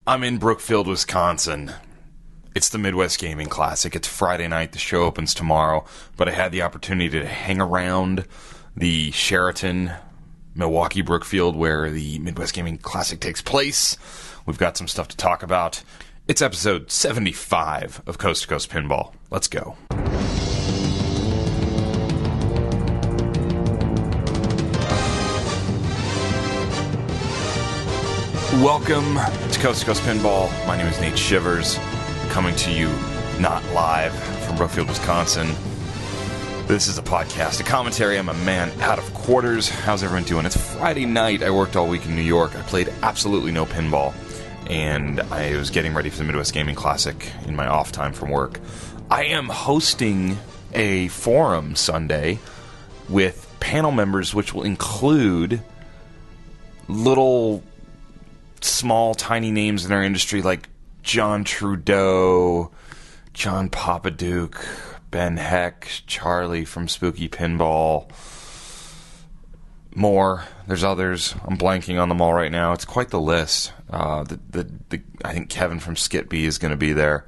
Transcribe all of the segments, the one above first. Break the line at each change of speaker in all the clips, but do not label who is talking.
I'm in Brookfield, Wisconsin. It's the Midwest Gaming Classic. It's Friday night. The show opens tomorrow. But I had the opportunity to hang around the Sheraton, Milwaukee, Brookfield, where the Midwest Gaming Classic takes place. We've got some stuff to talk about. It's episode 75 of Coast to Coast Pinball. Let's go. Welcome to Coast Pinball. My name is Nate Shivers, coming to you not live from Brookfield, Wisconsin. This is a podcast, a commentary. I'm a man out of quarters. How's everyone doing? It's Friday night. I worked all week in New York. I played absolutely no pinball, and I was getting ready for the Midwest Gaming Classic in my off time from work. I am hosting a forum Sunday with panel members, which will include little small, tiny names in our industry like John Trudeau, John Papaduke, Ben Heck, Charlie from Spooky Pinball, more. There's others. I'm blanking on them all right now. It's quite the list. I think Kevin from Skitby is going to be there.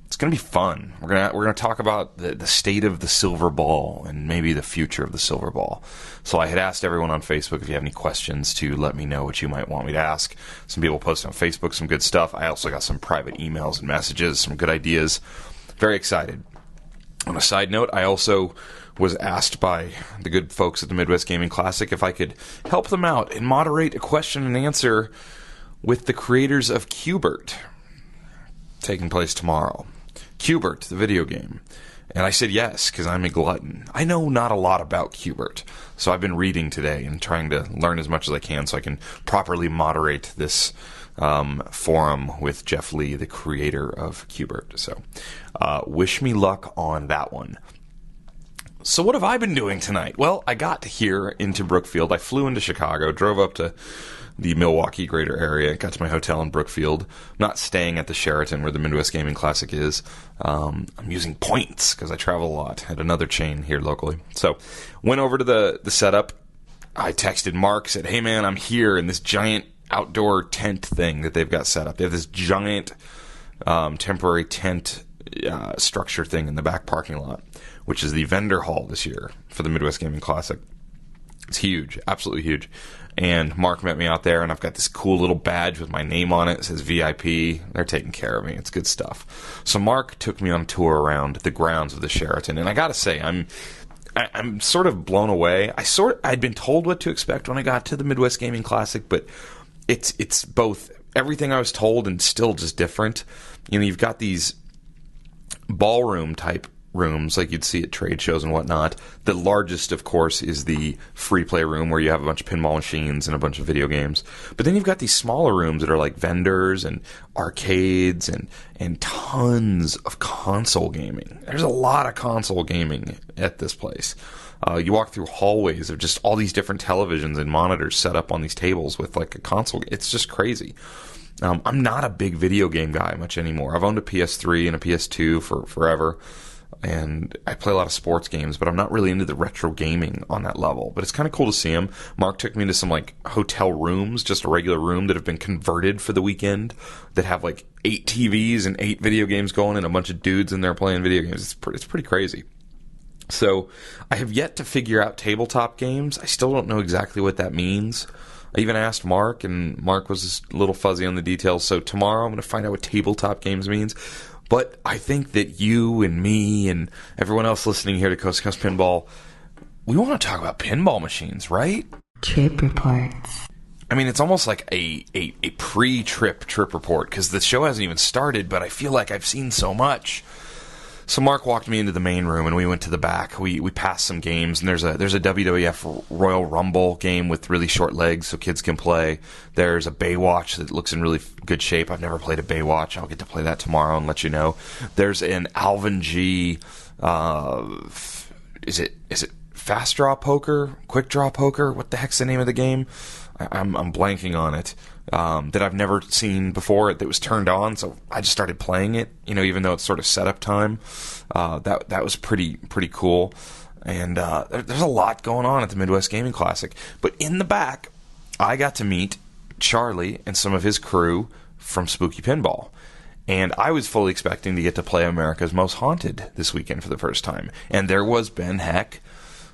It's going to be fun. We're gonna talk about the state of the silver ball and maybe the future of the silver ball. So I had asked everyone on Facebook if you have any questions to let me know what you might want me to ask. Some people posted on Facebook some good stuff. I also got some private emails and messages, some good ideas. Very excited. On a side note, I also was asked by the good folks at the Midwest Gaming Classic if I could help them out and moderate a question and answer with the creators of Q*bert, taking place tomorrow. Q*bert, the video game. And I said yes, because I'm a glutton. I know not a lot about Q*bert, so I've been reading today and trying to learn as much as I can so I can properly moderate this forum with Jeff Lee, the creator of Q*bert. So wish me luck on that one. So what have I been doing tonight? Well, I got here into Brookfield. I flew into Chicago, drove up to the Milwaukee greater area, got to my hotel in Brookfield. I'm not staying at the Sheraton where the Midwest Gaming Classic is. I'm using points because I travel a lot at another chain here locally. So went over to the setup. I texted Mark, said, hey man, I'm here in this giant outdoor tent thing that they've got set up. They have this giant temporary tent structure thing in the back parking lot, which is the vendor hall this year for the Midwest Gaming Classic. It's huge, absolutely huge. And Mark met me out there, and I've got this cool little badge with my name on it. It says VIP. They're taking care of me. It's good stuff. So Mark took me on a tour around the grounds of the Sheraton, and I got to say, I'm sort of blown away. I'd been told what to expect when I got to the Midwest Gaming Classic, but it's both everything I was told and still just different. You know, you've got these ballroom type rooms like you'd see at trade shows and whatnot. The largest, of course, is the free play room where you have a bunch of pinball machines and a bunch of video games. But then you've got these smaller rooms that are like vendors and arcades and tons of console gaming. There's a lot of console gaming at this place. You walk through hallways of just all these different televisions and monitors set up on these tables with like a console. It's just crazy. I'm not a big video game guy much anymore. I've owned a PS3 and a PS2 for forever. And I play a lot of sports games, but I'm not really into the retro gaming on that level. But it's kind of cool to see them. Mark took me into some like hotel rooms, just a regular room that have been converted for the weekend, that have like 8 TVs and 8 video games going, and a bunch of dudes in there playing video games. It's pretty crazy. So I have yet to figure out tabletop games. I still don't know exactly what that means. I even asked Mark, and Mark was just a little fuzzy on the details. So tomorrow I'm going to find out what tabletop games means. But I think that you and me and everyone else listening here to Coast to Coast Pinball, we want to talk about pinball machines, right?
Trip reports.
I mean, it's almost like a pre-trip report, because the show hasn't even started, but I feel like I've seen so much. So Mark walked me into the main room, and we went to the back. We passed some games, and there's a WWF Royal Rumble game with really short legs so kids can play. There's a Baywatch that looks in really good shape. I've never played a Baywatch. I'll get to play that tomorrow and let you know. There's an Alvin G. Is it Fast Draw Poker? Quick Draw Poker? What the heck's the name of the game? I'm blanking on it. That I've never seen before that was turned on, so I just started playing it, you know, even though it's sort of setup time. That was pretty cool. And there's a lot going on at the Midwest Gaming Classic. But in the back, I got to meet Charlie and some of his crew from Spooky Pinball. And I was fully expecting to get to play America's Most Haunted this weekend for the first time. And there was Ben Heck,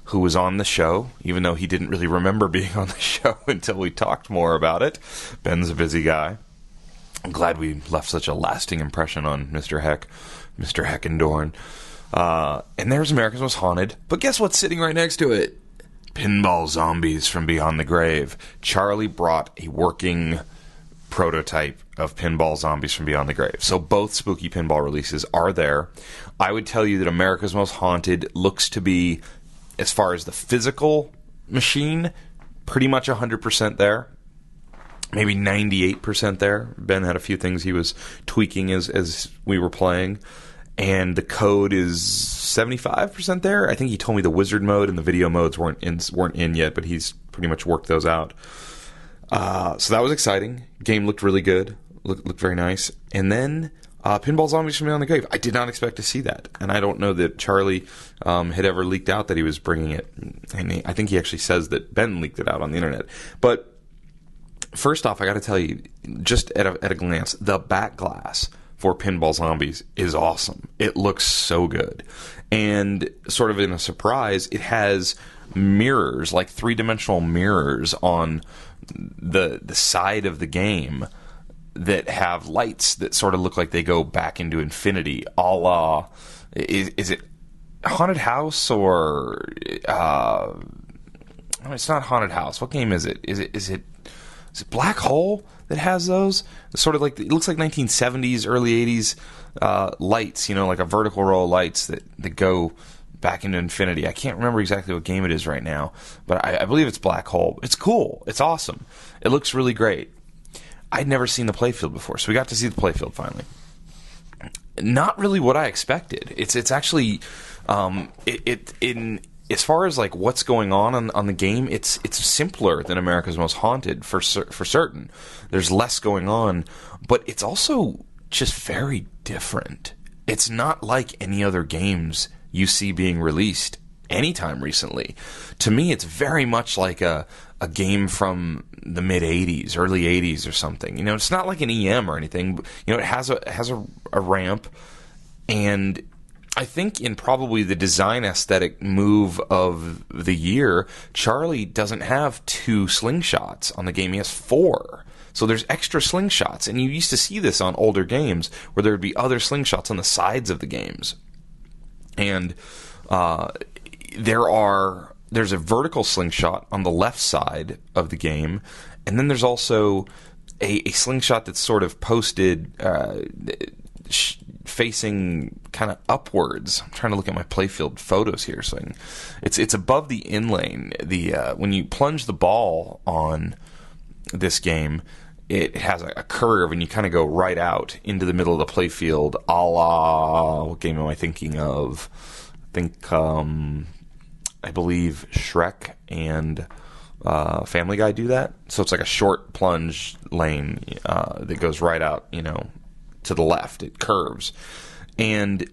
who was on the show, even though he didn't really remember being on the show until we talked more about it. Ben's a busy guy. I'm glad we left such a lasting impression on Mr. Heck, Mr. Heckendorn. And there's America's Most Haunted. But guess what's sitting right next to it? Pinball Zombies from Beyond the Grave. Charlie brought a working prototype of Pinball Zombies from Beyond the Grave. So both Spooky Pinball releases are there. I would tell you that America's Most Haunted looks to be, as far as the physical machine, pretty much 100% there. Maybe 98% there. Ben had a few things he was tweaking as we were playing. And the code is 75% there. I think he told me the wizard mode and the video modes weren't in yet, but he's pretty much worked those out. So that was exciting. Game looked really good. Looked very nice. And then Pinball Zombies from Beyond the Grave. I did not expect to see that. And I don't know that Charlie had ever leaked out that he was bringing it. And I think he actually says that Ben leaked it out on the internet. But first off, I got to tell you, just at a glance, the back glass for Pinball Zombies is awesome. It looks so good. And sort of in a surprise, it has mirrors, like three-dimensional mirrors on the side of the game that have lights that sort of look like they go back into infinity, a la, is it Haunted House or no, it's not Haunted House. What game is it? Is it Black Hole that has those? It's sort of like, it looks like 1970s, early 80s lights, like a vertical row of lights that go back into infinity. I can't remember exactly what game it is right now, but I believe it's Black Hole. It's cool. It's awesome. It looks really great. I'd never seen the playfield before, so we got to see the playfield finally. Not really what I expected. It's actually in as far as like what's going on the game, it's simpler than America's Most Haunted for certain. There's less going on, but it's also just very different. It's not like any other games you see being released anytime recently. To me, it's very much like a game from the mid 80s, early 80s or something. It's not like an EM or anything. It has a ramp, and I think in probably the design aesthetic move of the year, Charlie doesn't have 2 slingshots on the game. He has 4. So there's extra slingshots, and you used to see this on older games where there would be other slingshots on the sides of the games. And there's a vertical slingshot on the left side of the game, and then there's also a slingshot that's sort of posted facing kind of upwards. I'm trying to look at my playfield photos here. So it's above the in-lane. When you plunge the ball on this game, it has a curve, and you kind of go right out into the middle of the playfield, a la, what game am I thinking of? I believe Shrek and Family Guy do that. So it's like a short plunge lane that goes right out, to the left. It curves. And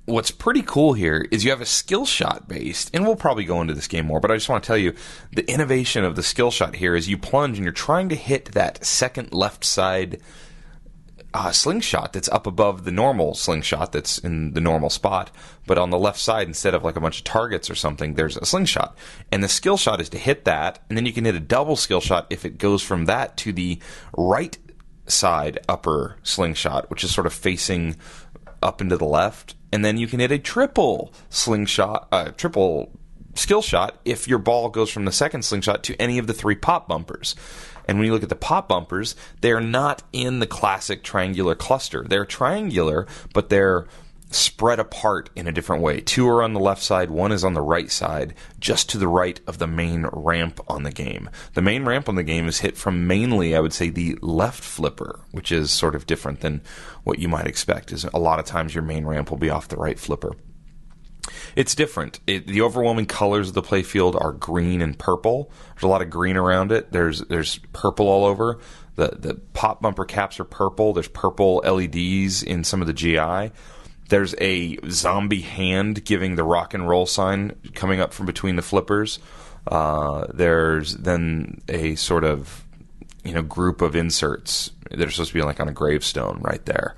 what's pretty cool here is you have a skill shot based, and we'll probably go into this game more, but I just want to tell you the innovation of the skill shot here is you plunge and you're trying to hit that second left side slingshot that's up above the normal slingshot that's in the normal spot, but on the left side, instead of like a bunch of targets or something, there's a slingshot. And the skill shot is to hit that, and then you can hit a double skill shot if it goes from that to the right side upper slingshot, which is sort of facing up and to the left. And then you can hit a triple triple skill shot if your ball goes from the second slingshot to any of the 3 pop bumpers. And when you look at the pop bumpers, they're not in the classic triangular cluster. They're triangular, but they're spread apart in a different way. 2 are on the left side, 1 is on the right side, just to the right of the main ramp on the game. The main ramp on the game is hit from mainly, I would say, the left flipper, which is sort of different than what you might expect. Is a lot of times your main ramp will be off the right flipper. It's different. The overwhelming colors of the playfield are green and purple. There's a lot of green around it. There's purple all over. The pop bumper caps are purple. There's purple LEDs in some of the GI. There's a zombie hand giving the rock and roll sign coming up from between the flippers. There's then a sort of group of inserts They're supposed to be like on a gravestone right there.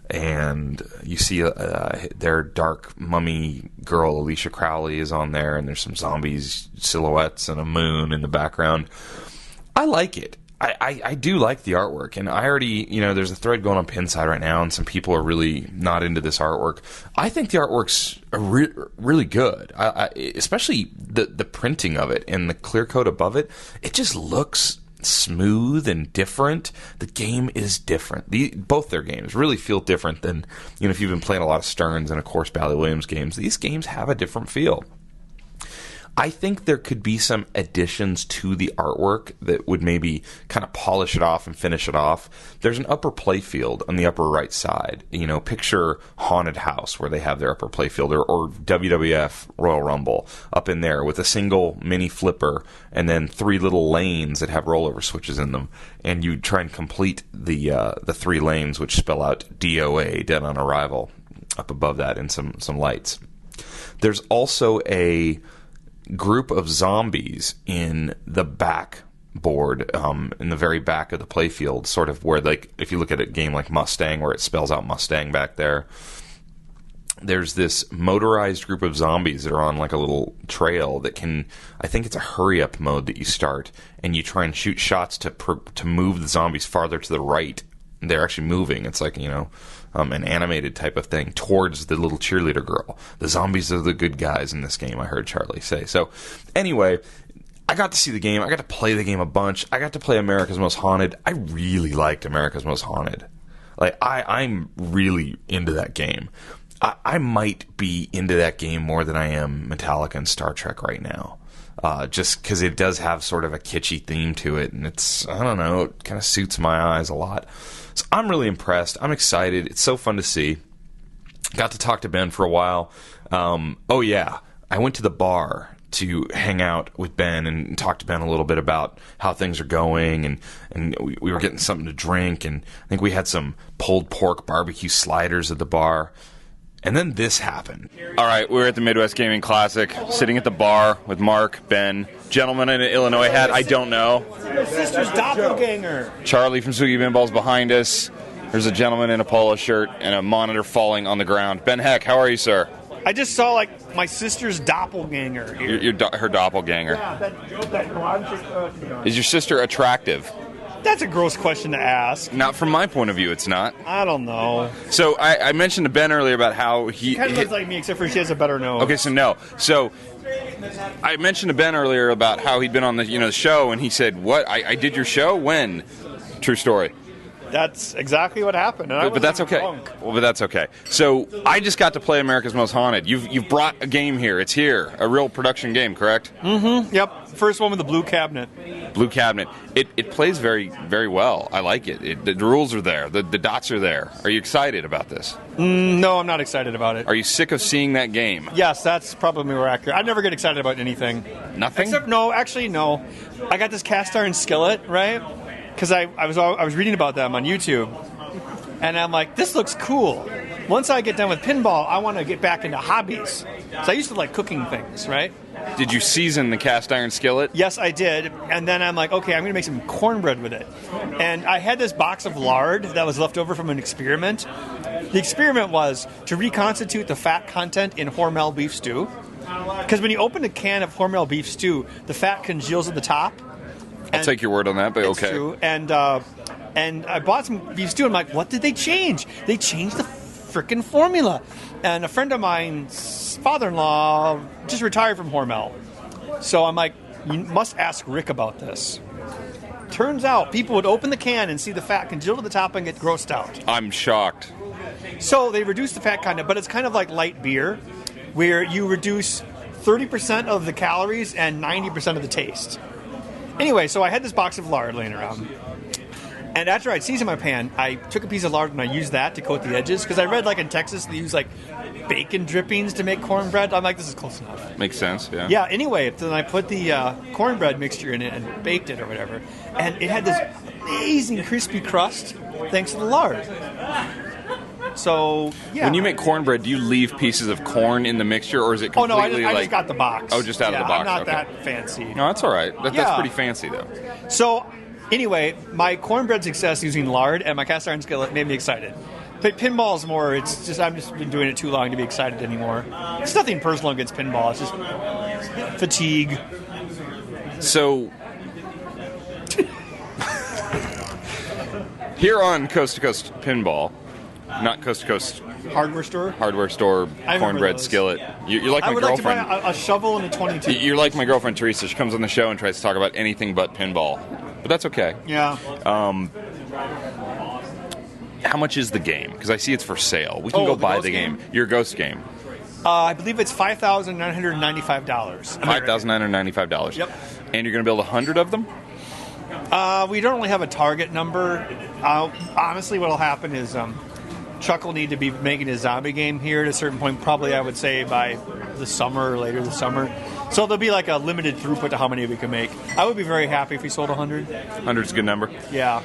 And you see their dark mummy girl, Alicia Crowley, is on there, and there's some zombies, silhouettes, and a moon in the background. I like it. I do like the artwork, and I already, there's a thread going on Pinside right now, and some people are really not into this artwork. I think the artwork's really good, especially the printing of it and the clear coat above it. It just looks smooth and different. The game is different. Both their games really feel different than, if you've been playing a lot of Stearns and, of course, Bally Williams games. These games have a different feel. I think there could be some additions to the artwork that would maybe kind of polish it off and finish it off. There's an upper playfield on the upper right side. Picture Haunted House where they have their upper playfield, or WWF Royal Rumble up in there with a single mini flipper and then 3 little lanes that have rollover switches in them. And you try and complete the 3 lanes, which spell out DOA, Dead on Arrival, up above that in some lights. There's also a group of zombies in the backboard, in the very back of the playfield, sort of where, like, if you look at a game like Mustang, where it spells out Mustang back there, there's this motorized group of zombies that are on like a little trail that can, I think it's a hurry up mode that you start, and you try and shoot shots to move the zombies farther to the right. They're actually moving. It's like, an animated type of thing towards the little cheerleader girl. The zombies are the good guys in this game, I heard Charlie say. So, anyway, I got to see the game. I got to play the game a bunch. I got to play America's Most Haunted. I really liked America's Most Haunted. Like, I'm really into that game. I might be into that game more than I am Metallica and Star Trek right now. Just because it does have sort of a kitschy theme to it, and it's, I don't know, it kind of suits my eyes a lot. So I'm really impressed. I'm excited. It's so fun to see. Got to talk to Ben for a while. Oh, yeah. I went to the bar to hang out with Ben and talk to Ben a little bit about how things are going, and we were getting something to drink, and I think we had some pulled pork barbecue sliders at the bar. And then this happened. All right, we're at the Midwest Gaming Classic, sitting at the bar with Mark, Ben, gentleman in an Illinois hat, I don't know.
Your sister's doppelganger.
Charlie from Sugi Pinball's behind us. There's a gentleman in a polo shirt and a monitor falling on the ground. Ben Heck, how are you, sir?
I just saw, my sister's doppelganger here.
Her doppelganger.
Yeah, that
Is your sister attractive?
That's a gross question to ask.
Not from my point of view, it's not.
I don't know.
So I mentioned to Ben earlier about how
She kind of looks like me, except for she has a better nose.
Okay, so no. So I mentioned to Ben earlier about how he'd been on the show, and he said, "What? I did your show? When?" True story.
That's exactly what happened. And
But that's okay. Well, but that's okay. So I just got to play America's Most Haunted. You've brought a game here. It's here, a real production game, correct?
Mm-hmm. Yep. First one with the blue cabinet.
Blue cabinet. It plays very, very well. I like it. The rules are there. The dots are there. Are you excited about this?
No, I'm not excited about it.
Are you sick of seeing that game?
Yes, that's probably more accurate. I never get excited about anything.
Nothing?
Except, no. I got this cast iron skillet, right? Because I was reading about them on YouTube, and I'm like, this looks cool. Once I get done with pinball, I want to get back into hobbies. So I used to like cooking things, right?
Did you season the cast iron skillet?
Yes, I did. And then I'm like, okay, I'm going to make some cornbread with it. And I had this box of lard that was left over from an experiment. The experiment was to reconstitute the fat content in Hormel beef stew. Because when you open a can of Hormel beef stew, the fat congeals at the top.
I'll take your word on that, but
it's
okay.
True. And I bought some beef stew, and I'm like, what did they change? They changed the frickin' formula. And a friend of mine's father-in-law just retired from Hormel. So I'm like, you must ask Rick about this. Turns out people would open the can and see the fat congeal to the top and get grossed out.
I'm shocked.
So they reduced the fat content, but it's kind of like light beer, where you reduce 30% of the calories and 90% of the taste. Anyway, so I had this box of lard laying around. And after I'd seasoned my pan, I took a piece of lard and I used that to coat the edges. Because I read, in Texas, they use, bacon drippings to make cornbread. I'm like, this is close enough.
Makes sense, yeah.
Yeah, anyway, then I put the cornbread mixture in it and baked it or whatever. And it had this amazing crispy crust thanks to the lard. So, yeah.
When you make cornbread, do you leave pieces of corn in the mixture, or is it completely
I just got the box.
Oh, just out of the box.
I'm not
okay.
that fancy.
No, that's all right. That's pretty fancy, though.
So Anyway, my cornbread success using lard and my cast iron skillet made me excited. But pinball's more, it's just, I've just been doing it too long to be excited anymore. It's nothing personal against pinball, it's just fatigue.
So, here on Coast to Coast Pinball, not Coast to Coast
Hardware store,
cornbread skillet. You're like my
I would
girlfriend.
like to buy a shovel and a 22.
You're like my girlfriend Teresa. She comes on the show and tries to talk about anything but pinball, but that's okay.
Yeah.
How much is the game? Because I see it's for sale. We can go buy the game. Your Ghost game.
I believe it's $5,995.
$5,995.
Yep.
And you're going to build 100 of them?
We don't really have a target number. Honestly, what will happen is Chuck will need to be making his zombie game here at a certain point, probably I would say by the summer or later this summer. So there'll be like a limited throughput to how many we can make. I would be very happy if we sold 100.
100's a good number.
Yeah.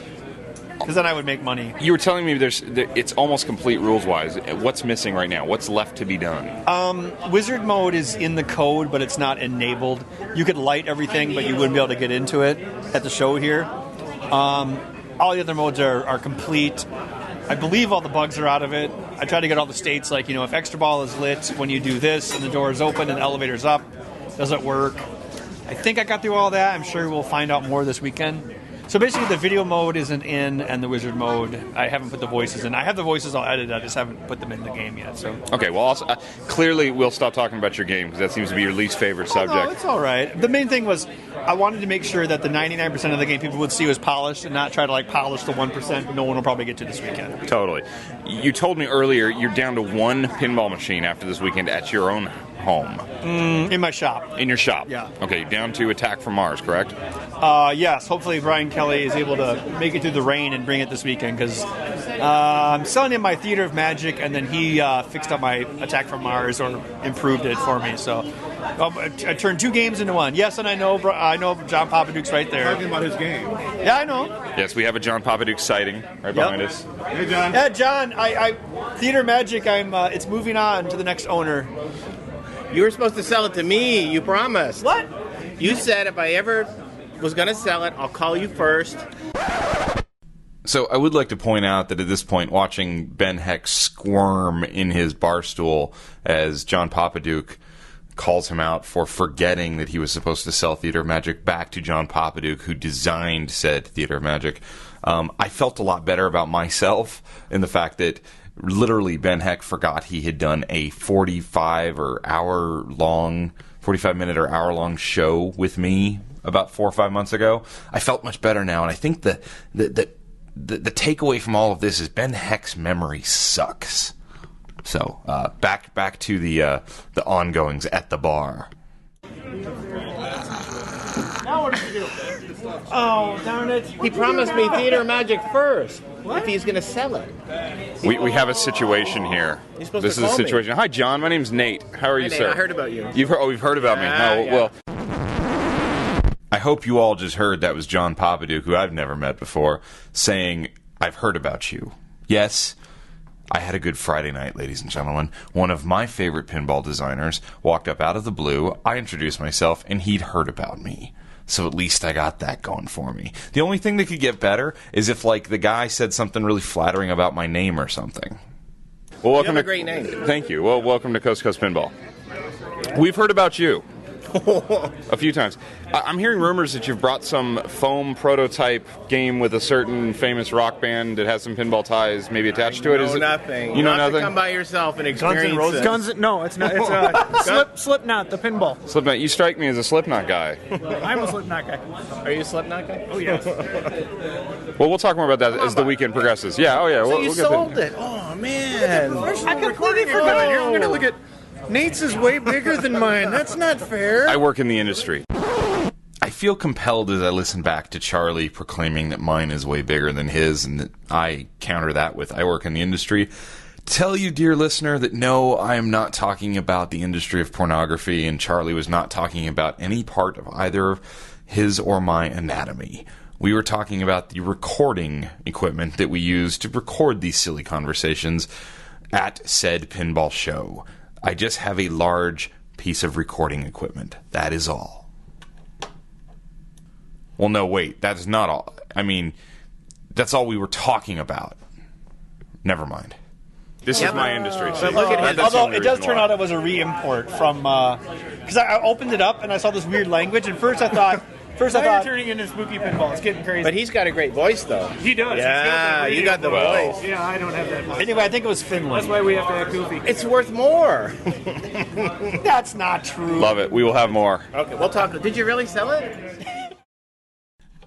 Because then I would make money.
You were telling me it's almost complete rules-wise. What's missing right now? What's left to be done?
Wizard mode is in the code, but it's not enabled. You could light everything, but you wouldn't be able to get into it at the show here. All the other modes are complete. I believe all the bugs are out of it. I tried to get all the states, like, if extra ball is lit when you do this and the door is open and the elevator's up, does it work? I think I got through all that. I'm sure we'll find out more this weekend. So basically, the video mode isn't in, and the wizard mode, I haven't put the voices in. I have the voices all edited, I just haven't put them in the game yet. So
okay, well, also, clearly we'll stop talking about your game, because that seems to be your least favorite subject.
No, it's all right. The main thing was I wanted to make sure that the 99% of the game people would see was polished, and not try to polish the 1% no one will probably get to this weekend.
Totally. You told me earlier you're down to one pinball machine after this weekend at your own home.
In my shop.
In your shop?
Yeah.
Okay, down to Attack from Mars, correct?
Yes, hopefully Brian Kelly is able to make it through the rain and bring it this weekend, because I'm selling him my Theater of Magic, and then he fixed up my Attack from Mars, or improved it for me. So I turned 2 games into 1. Yes, and I know John Papaduke's right there.
Talking about his game.
Yeah, I know.
Yes, we have a John Papaduke sighting right behind us.
Hey, John.
Yeah, John, I Theater of Magic, it's moving on to the next owner.
You were supposed to sell it to me. You promised.
What?
You said if I ever was going to sell it, I'll call you first.
So I would like to point out that at this point, watching Ben Heck squirm in his bar stool as John Papaduke calls him out for forgetting that he was supposed to sell Theater of Magic back to John Papaduke, who designed said Theater of Magic, I felt a lot better about myself in the fact that literally Ben Heck forgot he had done a 45 minute or hour long show with me about 4 or 5 months ago. I felt much better now, and I think the takeaway from all of this is Ben Heck's memory sucks. So back to the ongoings at the bar.
Now what did you do? Oh, darn it.
He promised me Theater of Magic first. If he's going to sell it.
We have a situation here.
He's supposed
This
to
is a
call me.
situation. Hi, John. My name's Nate. How are you,
Nate,
sir?
I heard about you.
You've heard about me. No,
Yeah.
well, I hope you all just heard that was John Papaduke, who I've never met before, saying, "I've heard about you." Yes, I had a good Friday night, ladies and gentlemen. One of my favorite pinball designers walked up out of the blue. I introduced myself, and he'd heard about me. So at least I got that going for me. The only thing that could get better is if, the guy said something really flattering about my name or something. Well, welcome
You have a great name.
Thank you. Well, welcome to Coast to Coast Pinball. We've heard about you a few times. I'm hearing rumors that you've brought some foam prototype game with a certain famous rock band that has some pinball ties maybe attached to it. Is it
nothing.
You know
You'll have
nothing?
to come by yourself and experience it.
No, it's not. It's Slipknot, the pinball.
Slipknot. You strike me as a Slipknot guy.
I'm a Slipknot guy.
Are you a Slipknot guy?
Oh, yes.
Well, we'll talk more about that as the weekend progresses. Yeah. Oh, yeah.
So
we'll
you
get to-
sold it. Oh, man.
I completely forgot. Here, I'm going to look at... Nate's is way bigger than mine. That's not fair.
I work in the industry. I feel compelled as I listen back to Charlie proclaiming that mine is way bigger than his, and that I counter that with I work in the industry. Tell you, dear listener, that no, I am not talking about the industry of pornography, and Charlie was not talking about any part of either his or my anatomy. We were talking about the recording equipment that we use to record these silly conversations at said pinball show. I just have a large piece of recording equipment. That is all. Well, no, wait. That is not all. I mean, that's all we were talking about. Never mind. This is my industry.
But look at his.
Although it does turn out it was a re-import from because I opened it up and I saw this weird language, and first I thought.
Now you're turning into spooky pinball. It's getting crazy.
But he's got a great voice, though.
He does.
Yeah, you got the voice.
Yeah, I don't have that voice.
Anyway, I think it was Finland.
That's why we have to act goofy.
It's worth more.
That's not true.
Love it. We will have more.
Okay, we'll talk. Did you really sell it?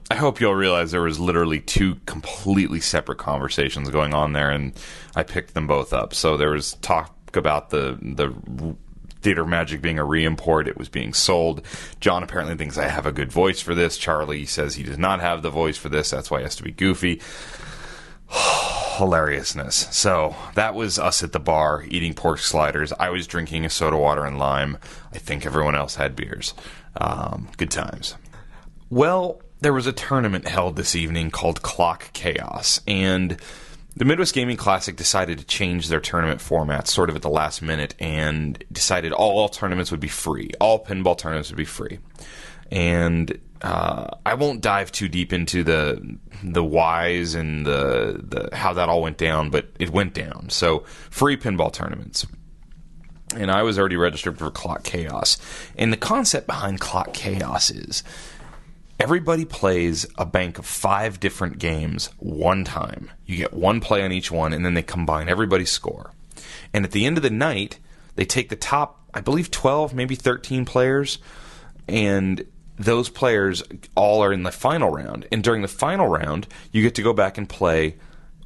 I hope you'll realize there was literally two completely separate conversations going on there, and I picked them both up. So there was talk about the Theater Magic being a re-import. It was being sold. John apparently thinks I have a good voice for this. Charlie says he does not have the voice for this. That's why he has to be goofy. Hilariousness. So that was us at the bar eating pork sliders. I was drinking a soda water and lime. I think everyone else had beers. Good times. Well, there was a tournament held this evening called Clock Chaos, and the Midwest Gaming Classic decided to change their tournament format sort of at the last minute and decided all tournaments would be free. All pinball tournaments would be free. And I won't dive too deep into the whys and the how that all went down, but it went down. So free pinball tournaments. And I was already registered for Clock Chaos. And the concept behind Clock Chaos is everybody plays a bank of 5 different games one time. You get one play on each one, and then they combine everybody's score. And at the end of the night, they take the top, I believe, 12, maybe 13 players, and those players all are in the final round. And during the final round, you get to go back and play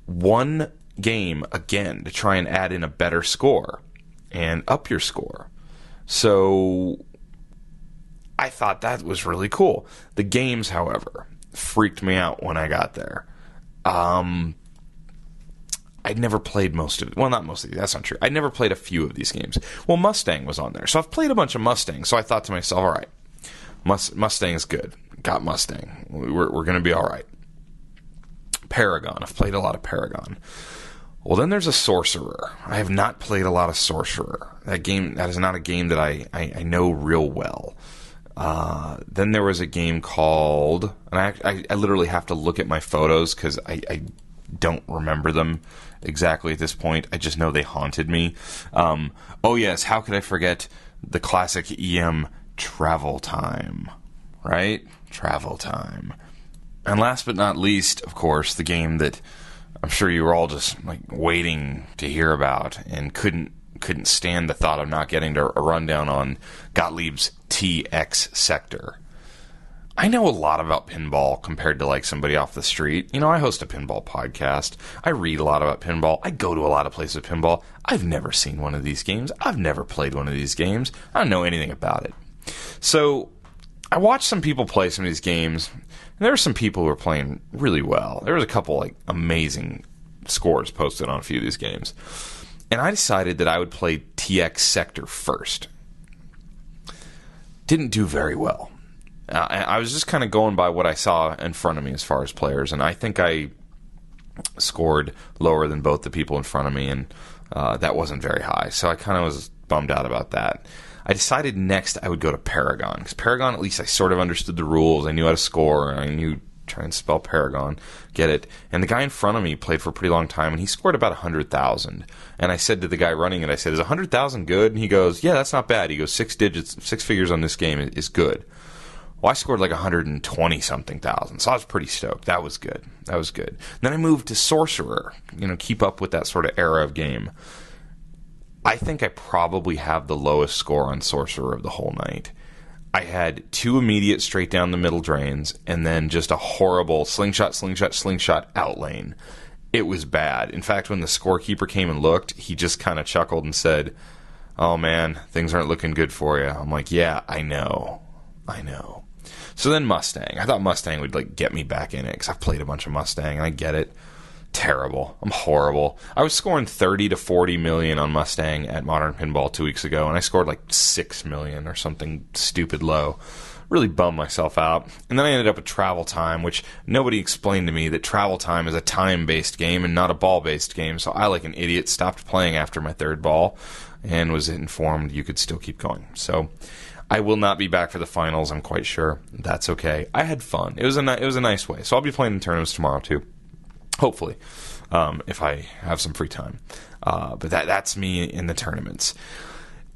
one game again to try and add in a better score and up your score. So I thought that was really cool. The games, however, freaked me out when I got there. I'd never played most of it. Well, not most of it. That's not true. I'd never played a few of these games. Well, Mustang was on there. So I've played a bunch of Mustang. So I thought to myself, all right, Mustang is good. Got Mustang. We're going to be all right. Paragon. I've played a lot of Paragon. Well, then there's a Sorcerer. I have not played a lot of Sorcerer. That is not a game that I know real well. Then there was a game called, and I literally have to look at my photos because I don't remember them exactly at this point. I just know they haunted me. Oh yes, how could I forget the classic EM Travel Time, right? Travel Time. And last but not least, of course, the game that I'm sure you were all just like waiting to hear about and couldn't stand the thought of not getting a rundown on, Gottlieb's TX Sector. I know a lot about pinball compared to like somebody off the street. You know, I host a pinball podcast. I read a lot about pinball. I go to a lot of places with pinball. I've never seen one of these games. I've never played one of these games. I don't know anything about it. So I watched some people play some of these games, and there were some people who were playing really well. There was a couple like amazing scores posted on a few of these games. And I decided that I would play TX Sector first. Didn't do very well. I was just kind of going by what I saw in front of me as far as players, and I think I scored lower than both the people in front of me, and that wasn't very high. So I kind of was bummed out about that. I decided next I would go to Paragon, because Paragon, at least I sort of understood the rules. I knew how to score, and I knew try and spell Paragon, get it. And the guy in front of me played for a pretty long time, and he scored about 100,000. And I said to the guy running it, I said, "Is 100,000 good?" And he goes, "Yeah, that's not bad." He goes, 6 figures on this game is good. Well, I scored like 120-something thousand, so I was pretty stoked. That was good. Then I moved to Sorcerer, keep up with that sort of era of game. I think I probably have the lowest score on Sorcerer of the whole night. I had 2 immediate straight down the middle drains, and then just a horrible slingshot out lane. It was bad. In fact, when the scorekeeper came and looked, he just kind of chuckled and said, "Oh man, things aren't looking good for you." I'm like, "Yeah, I know. So then Mustang. I thought Mustang would get me back in it because I've played a bunch of Mustang and I get it. Terrible. I'm horrible. I was scoring 30 to 40 million on Mustang at Modern Pinball 2 weeks ago, and I scored like 6 million or something stupid low. Really bummed myself out. And then I ended up at Travel Time, which nobody explained to me that Travel Time is a time-based game and not a ball-based game. So I, like an idiot, stopped playing after my 3rd ball and was informed you could still keep going. So I will not be back for the finals, I'm quite sure. That's okay. I had fun. It was a nice way. So I'll be playing in tournaments tomorrow, too. Hopefully, if I have some free time. But that's me in the tournaments.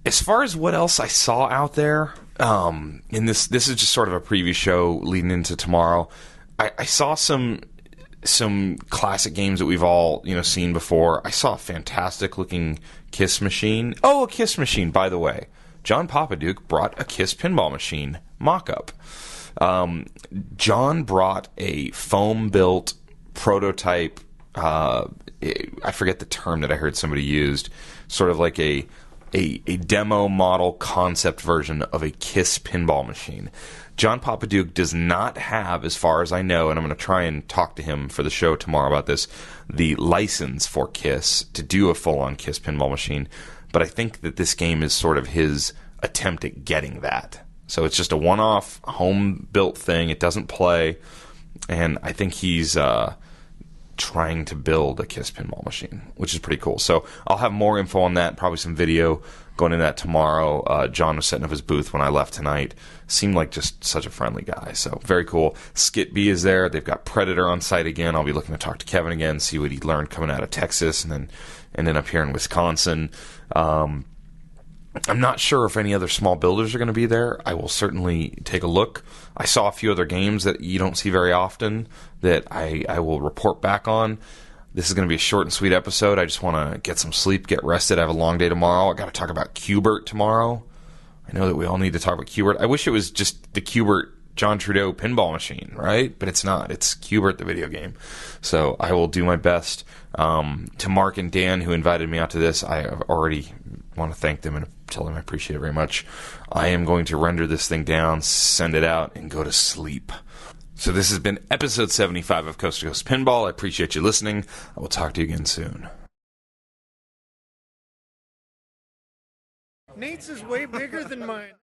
As far as what else I saw out there, in this is just sort of a preview show leading into tomorrow. I saw some classic games that we've all seen before. I saw a fantastic looking Kiss machine. Oh, a Kiss machine, by the way. John Papaduke brought a Kiss pinball machine mock-up. John brought a foam-built prototype. I forget the term that I heard somebody used. Sort of like a demo model concept version of a Kiss pinball machine. John Papaduke does not have, as far as I know, and I'm going to try and talk to him for the show tomorrow about this, the license for Kiss to do a full-on Kiss pinball machine. But I think that this game is sort of his attempt at getting that. So it's just a one-off, home-built thing. It doesn't play. And I think he's trying to build a Kiss pinball machine, which is pretty cool. So I'll have more info on that, probably some video going into that tomorrow. John was setting up his booth when I left tonight. Seemed like just such a friendly guy. So very cool. Skit B is there. They've got Predator on site again. I'll be looking to talk to Kevin again, see what he learned coming out of Texas and then ended up here in Wisconsin. I'm not sure if any other small builders are going to be there. I will certainly take a look. I saw a few other games that you don't see very often that I will report back on. This is going to be a short and sweet episode. I just want to get some sleep, get rested. I have a long day tomorrow. I got to talk about Q*bert tomorrow. I know that we all need to talk about Q*bert. I wish it was just the Q*bert John Trudeau pinball machine, right? But it's not. It's Q*bert, the video game. So I will do my best. To Mark and Dan, who invited me out to this, I already want to thank them and tell them I appreciate it very much. I am going to render this thing down, send it out, and go to sleep. So this has been episode 75 of Coast to Coast Pinball. I appreciate you listening. I will talk to you again soon.
Nate's is way bigger than mine.